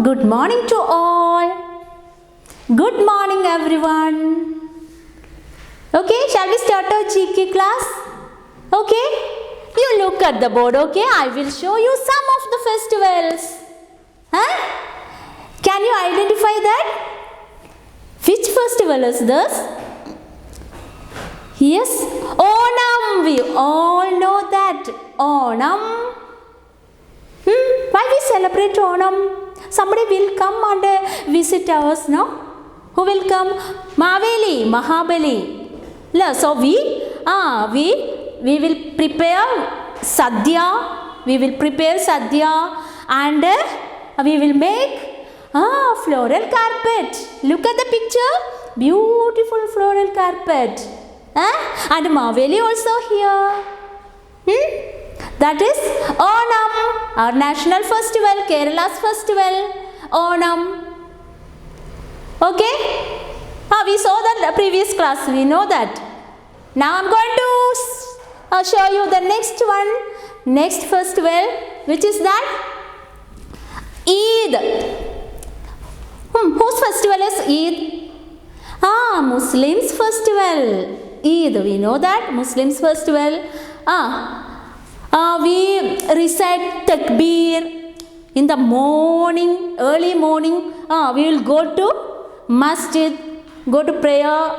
Good morning to all. Good morning, everyone. Okay, shall we start our GK class? Okay, you look at the board. Okay, I will show you some of the festivals. Huh? Can you identify that? Which festival is this? Yes, Onam. We all know that. Onam. Why we celebrate Onam? Somebody will come and visit us, no? Who will come? Mahabali. So we will prepare sadhya. We will prepare sadhya and we will make floral carpet. Look at the picture. Beautiful floral carpet. And Maveli also here. That is Onam, our national festival, Kerala's festival, Onam. Okay? We saw that previous class, we know that. Now I'm going to show you the next one, next festival, which is that Eid. Whose festival is Eid? Muslims festival. Eid, we know that, Muslims festival. We recite takbir in the morning, early morning. We will go to masjid, go to prayer.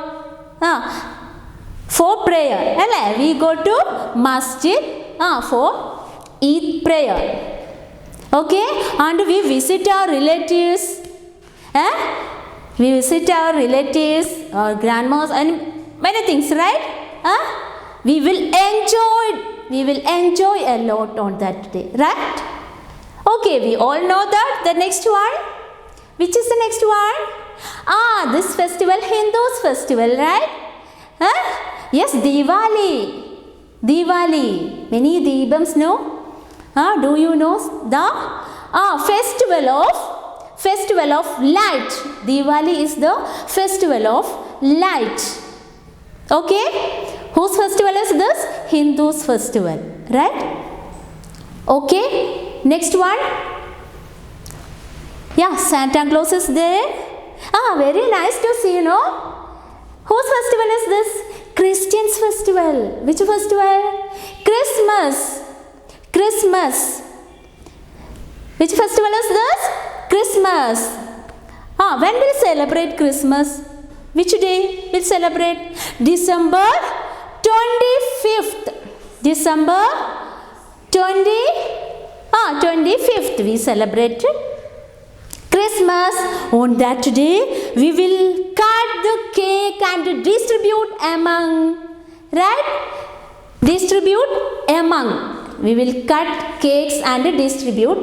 For prayer, we go to masjid for Eid prayer. Okay, and we visit our relatives. We visit our relatives, our grandmas, and many things, right? We will enjoy a lot on that day, right? Okay, we all know that. The next one, which is the next one? This festival, Hindus festival, right? Yes, Diwali. Many Deepams know. Do you know the festival of light? Diwali is the festival of light. Okay? Whose festival is this? Hindus festival, right? Okay, next one. Yeah, Santa Claus is there. Very nice to see, you know. Whose festival is this? Christians festival. Which festival? Christmas. Which festival is this? Christmas. When will we celebrate Christmas? Which day we'll celebrate? December 25th. December 25th we celebrate Christmas. On that day we will cut the cake and distribute among. Right? Distribute among. We will cut cakes and distribute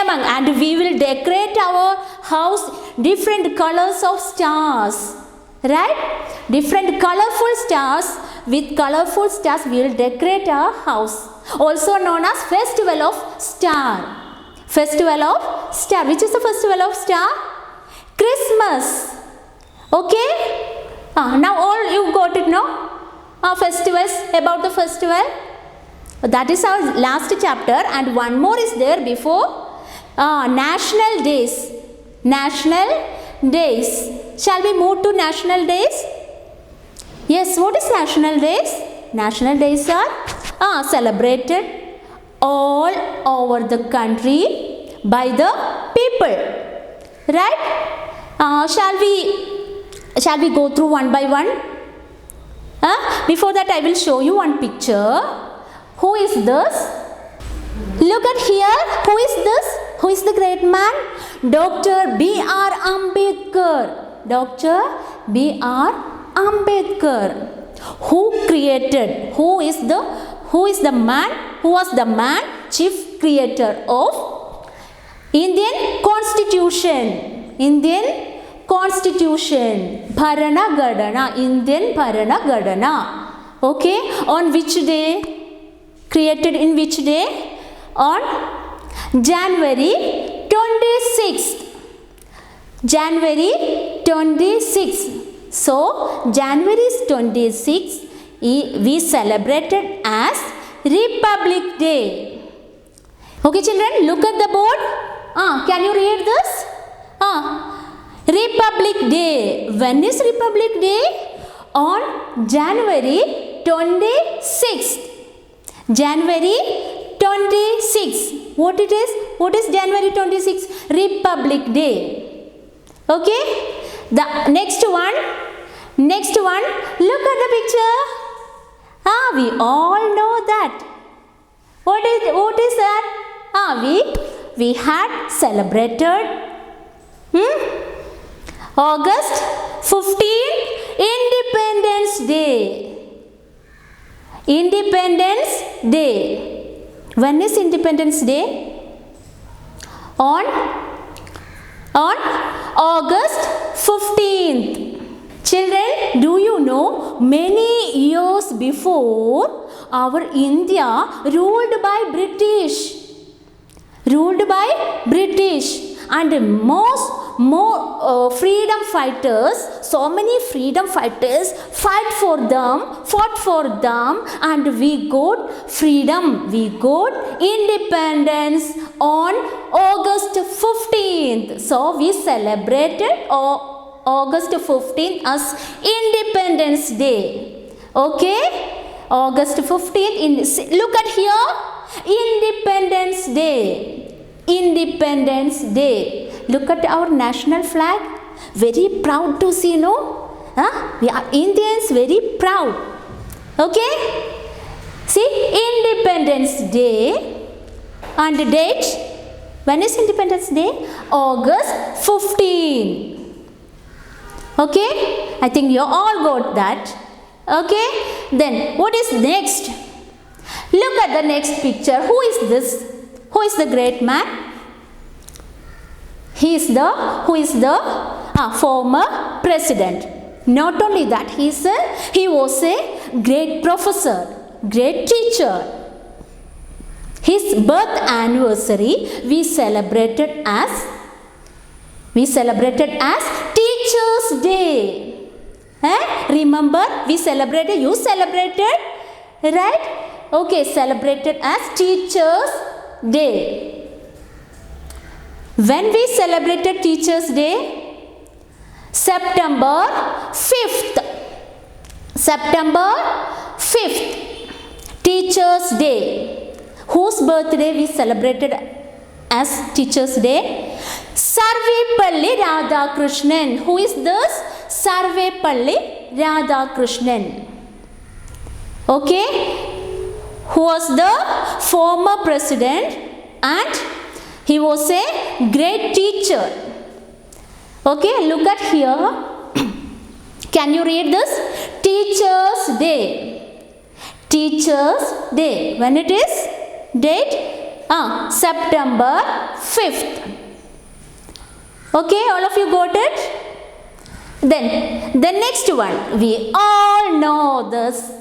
among. And we will decorate our house different colors of stars. Right? Different colorful stars. With colorful stars we will decorate our house. Also known as Festival of Star. Festival of Star. Which is the Festival of Star? Christmas. Okay? Now all you got it, no? Festivals, about the festival. That is our last chapter, and one more is there before. National Days. National Days. Shall we move to National Days? Yes, what is National Days? National Days are celebrated all over the country by the people. Right? Shall we go through one by one? Before that, I will show you one picture. Who is this? Look at here. Who is this? Who is the great man? Dr. B.R. Ambedkar. Dr. B.R. Ambedkar. Who was the man chief creator of Indian Constitution? Indian Bharanagadana. Indian Bharanagadana. Okay, on which day? Created in which day? On January 26th. January 26th. So, January 26th we celebrated as Republic Day. Okay children, look at the board. Can you read this? Republic Day. When is Republic Day? On January 26th. January 26th. What it is? What is January 26th? Republic Day. Okay? The next one. Look at the picture. We all know that. What is that? We had celebrated August 15th, Independence Day. Independence Day. When is Independence Day? On August 15th. Children, do you know many years before our India ruled by British and more freedom fighters, so many freedom fighters fought for them and we got freedom, we got independence on August 15th. So we celebrated August 15th as Independence Day. Okay? August 15th, look at here, Independence Day. Independence Day. Look at our national flag. Very proud to see, no? We are Indians, very proud. Okay? See, Independence Day and the date. When is Independence Day? August 15. Okay? I think you all got that. Okay? Then, what is next? Look at the next picture. Who is this? Who is the great man? Who is the former president. Not only that, he was a great professor, great teacher. His birth anniversary we celebrated as Teachers Day. Remember, you celebrated, right? Okay, celebrated as Teachers Day. When we celebrated Teachers Day? September 5th. September 5th. Teachers Day. Whose birthday we celebrated as Teachers Day? Sarvepalli Radhakrishnan. Who is this? Sarvepalli Radhakrishnan. Okay? Who was the former president and he was a great teacher. Okay, look at here. Can you read this? Teachers Day. Teachers Day. When it is? Date? September 5th. Okay, all of you got it? Then, the next one. We all know this.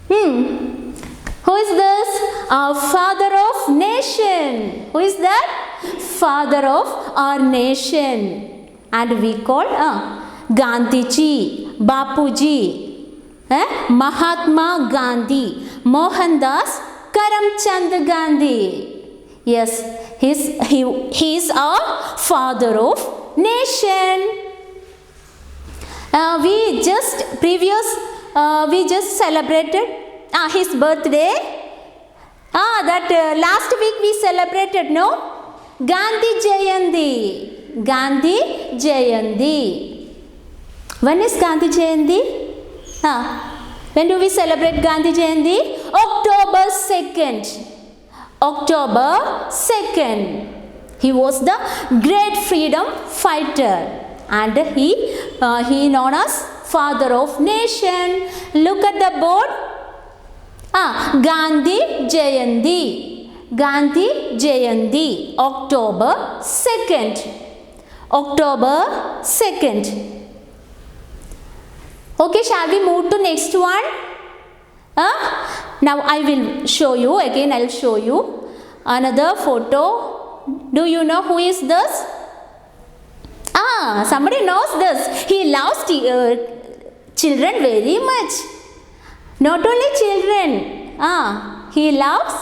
Who is this? Our father of nation. Who is that? Father of our nation. And we call Gandhiji, Bapuji, Mahatma Gandhi, Mohandas Karamchand Gandhi. Yes, he is our father of nation. We just celebrated his birthday. That last week we celebrated, no? Gandhi Jayanti. Gandhi Jayanti. When is Gandhi Jayanti? When do we celebrate Gandhi Jayanti? October 2nd. October 2nd. He was the great freedom fighter and he known as father of nation. Look at the board. Gandhi Jayanti. Gandhi Jayanti. October 2nd. October 2nd. Okay, shall we move to next one? Now I will show you. Again, I will show you another photo. Do you know who is this? Somebody knows this. He loves children very much. Not only children. He loves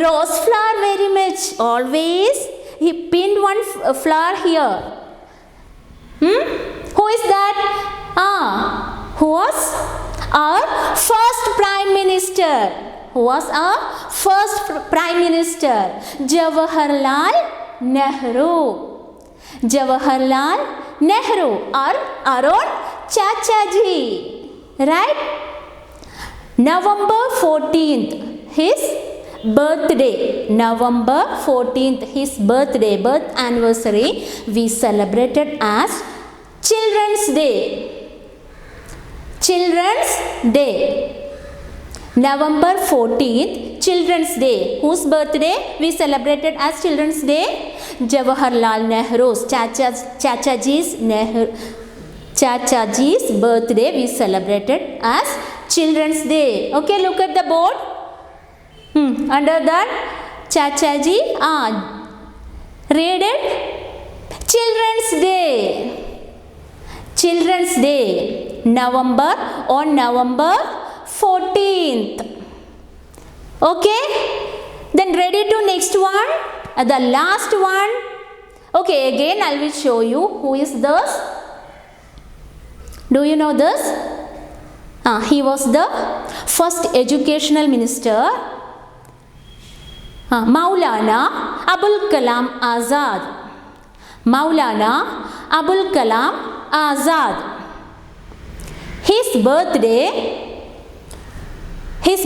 rose flower very much. Always he pinned one flower here. Who is that? Who was our first prime minister? Who was our first prime minister? Jawaharlal Nehru. Jawaharlal Nehru or Arun Chachaji. Right? November 14th, his birthday. November 14th, his birthday, birth anniversary, we celebrated as Children's Day. Children's Day. November 14th, Children's Day. Whose birthday we celebrated as Children's Day? Jawaharlal Nehru's, Chachaji's birthday we celebrated as Children's Day. Okay, look at the board. Under that, Chachaji, read it. Children's Day. Children's Day. On November 14th. Okay. Then ready to next one. The last one. Okay, again I will show you who is this. Do you know this? He was the first educational minister. Maulana Abul Kalam Azad. Maulana Abul Kalam Azad. His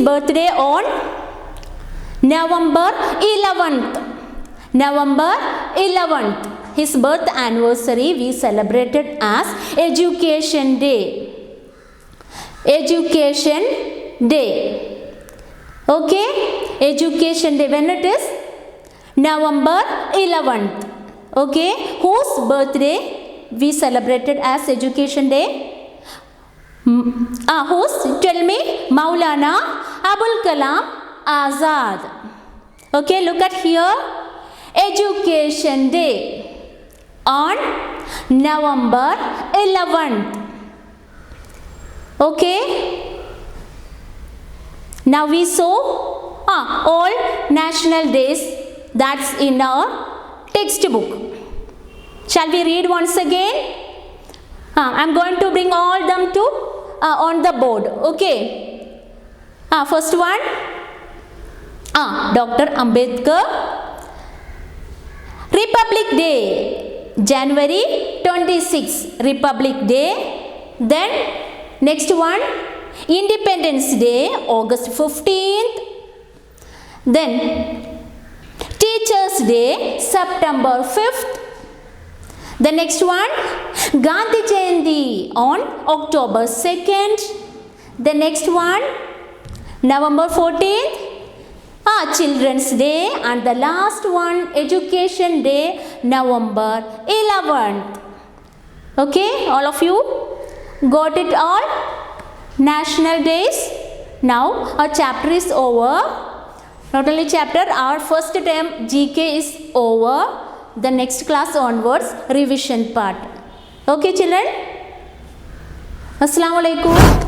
birthday on November 11th. November 11th. His birth anniversary we celebrated as Education Day. Education Day. Okay? Education Day. When it is? November 11th. Okay? Whose birthday we celebrated as Education Day? Whose? Tell me. Maulana Abul Kalam Azad. Okay, look at here. Education Day on November 11th. Okay. Now we saw all national days that's in our textbook. Shall we read once again? I'm going to bring all them to on the board. Okay. First one. Dr. Ambedkar. Republic Day. January 26. Republic Day. Then next one. Independence Day. August 15th. Then Teachers Day. September 5th. The next one, Gandhi Jayanti on October 2nd. The next one, November 14th, Children's Day. And the last one, Education Day, November 11th. Okay, all of you got it all? National days. Now our chapter is over. Not only chapter, our first term GK is over. The next class onwards, revision part. Okay children? Assalamu alaikum.